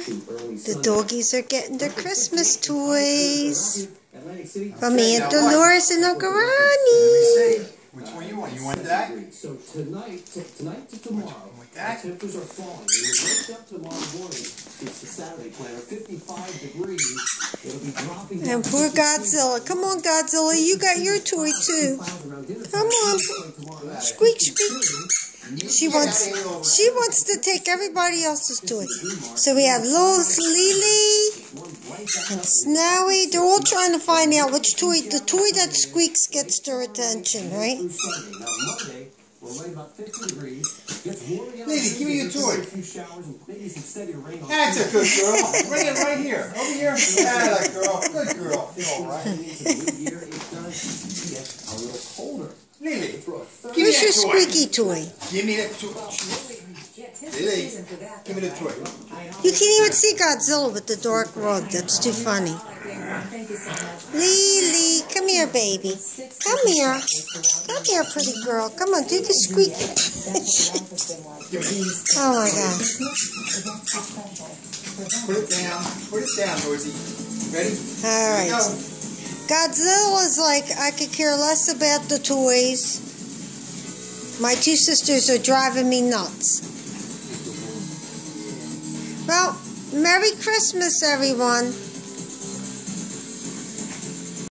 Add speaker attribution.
Speaker 1: The doggies are getting their Christmas toys from Aunt Dolores and Uncle Ronnie.
Speaker 2: Which one you want? You want that?
Speaker 3: So tonight to tomorrow, temperatures are falling. When it wakes up tomorrow morning, it's the Saturday planner, 55 degrees. It'll be dropping.
Speaker 1: And poor Godzilla. Come on, Godzilla. You got your toy too. Come on. Squeak, squeak. She wants to take everybody else's toy. So we have Lily and Snowy. They're all trying to find out which toy. The toy that squeaks gets their attention, right?
Speaker 2: Lady, give me your toy. That's a good girl. Bring it right here. Over here. That girl. Good girl. You're all right. Lily,
Speaker 1: here's your squeaky toy.
Speaker 2: Give me that toy. Lily, give me the toy.
Speaker 1: You can't even see Godzilla with the dark rug. That's too funny. Lily, come here, baby. Come here. Come here, pretty girl. Come on, do the squeaky. Oh, my God.
Speaker 2: Put it down. Put it down, Rosie. Ready?
Speaker 1: All right. Godzilla's like, I could care less about the toys. My two sisters are driving me nuts. Well, Merry Christmas, everyone.